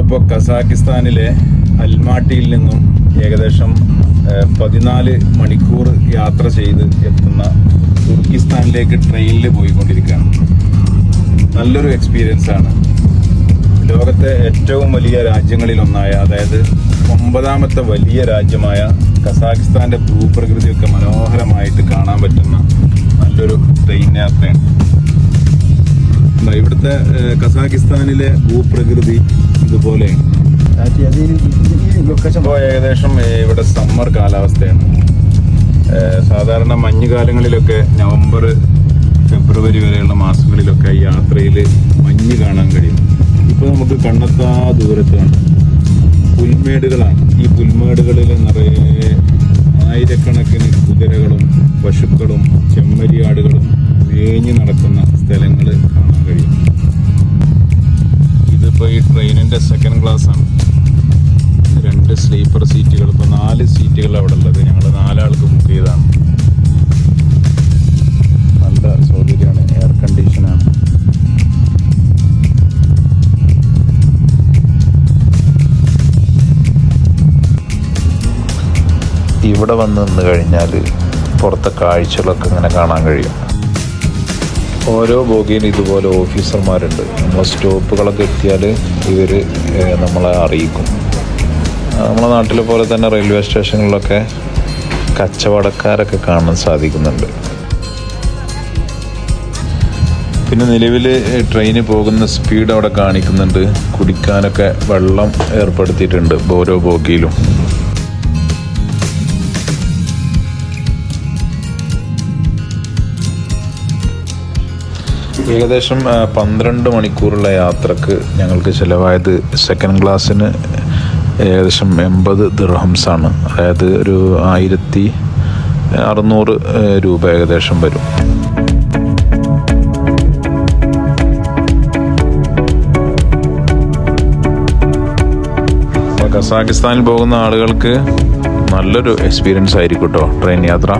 നമ്മളിപ്പോൾ കസാക്കിസ്ഥാനിലെ അൽമാട്ടിയിൽ നിന്നും ഏകദേശം 14 മണിക്കൂർ യാത്ര ചെയ്ത് എത്തുന്ന തുർക്കിസ്ഥാനിലേക്ക് ട്രെയിനിൽ പോയിക്കൊണ്ടിരിക്കുകയാണ്. നല്ലൊരു എക്സ്പീരിയൻസ് ആണ്. ലോകത്തെ ഏറ്റവും വലിയ രാജ്യങ്ങളിലൊന്നായ, അതായത് 9ാമത്തെ വലിയ രാജ്യമായ കസാക്കിസ്ഥാന്റെ ഭൂപ്രകൃതിയൊക്കെ മനോഹരമായിട്ട് കാണാൻ പറ്റുന്ന നല്ലൊരു ട്രെയിൻ യാത്രയാണ്. ഇവിടുത്തെ കസാക്കിസ്ഥാനിലെ ഭൂപ്രകൃതി ഇതുപോലെയാണ്. ഇപ്പോൾ ഏകദേശം ഇവിടെ സമ്മർ കാലാവസ്ഥയാണ്. സാധാരണ മഞ്ഞുകാലങ്ങളിലൊക്കെ നവംബർ ഫെബ്രുവരി വരെയുള്ള മാസങ്ങളിലൊക്കെ യാത്രയിൽ മഞ്ഞ് കാണാൻ കഴിയും. ഇപ്പോൾ നമുക്ക് കണ്ണെത്താ ദൂരത്താണ് പുൽമേടുകളാണ്. ഈ പുൽമേടുകളിൽ നിറയെ ആയിരക്കണക്കിന് കുതിരകളും പശുക്കളും ചെമ്മരിയാടുകളും വേഞ്ഞു നടക്കുന്ന സ്ഥലങ്ങൾ കാണാൻ കഴിയും. ഇതിപ്പോൾ ഈ ട്രെയിനിൻ്റെ സെക്കൻഡ് ക്ലാസ് ആണ്. 2 സ്ലീപ്പർ സീറ്റുകൾ, ഇപ്പോൾ 4 സീറ്റുകൾ അവിടെ ഉള്ളത്. ഞങ്ങൾ 4 ആൾക്ക് ബുക്ക് ചെയ്തതാണ്. നല്ല സൗകര്യമാണ്, എയർ കണ്ടീഷനാണ്. ഇവിടെ വന്ന് നിന്ന് കഴിഞ്ഞാൽ പുറത്തെ കാഴ്ചകളൊക്കെ ഇങ്ങനെ കാണാൻ കഴിയും. ഓരോ ബോഗിയിലും ഇതുപോലെ ഓഫീസർമാരുണ്ട്. നമ്മളെ സ്റ്റോപ്പുകളൊക്കെ എത്തിയാൽ ഇവർ നമ്മളെ അറിയിക്കും. നമ്മളെ നാട്ടിലെ പോലെ തന്നെ റെയിൽവേ സ്റ്റേഷനുകളിലൊക്കെ കച്ചവടക്കാരൊക്കെ കാണാൻ സാധിക്കുന്നുണ്ട്. പിന്നെ നിലവിൽ ട്രെയിന് പോകുന്ന സ്പീഡ് അവിടെ കാണിക്കുന്നുണ്ട്. കുടിക്കാനൊക്കെ വെള്ളം ഏർപ്പെടുത്തിയിട്ടുണ്ട് ഓരോ ബോഗിയിലും. ഏകദേശം 12 മണിക്കൂറുള്ള യാത്രക്ക് ഞങ്ങൾക്ക് ചിലവായത് സെക്കൻഡ് ക്ലാസ്സിന് ഏകദേശം 80 ദിർഹംസാണ്. അതായത് ഒരു 1600 രൂപ ഏകദേശം വരും. കസാക്കിസ്ഥാനിൽ പോകുന്ന ആളുകൾക്ക് നല്ലൊരു എക്സ്പീരിയൻസ് ആയിരിക്കും കേട്ടോ ട്രെയിൻ യാത്ര.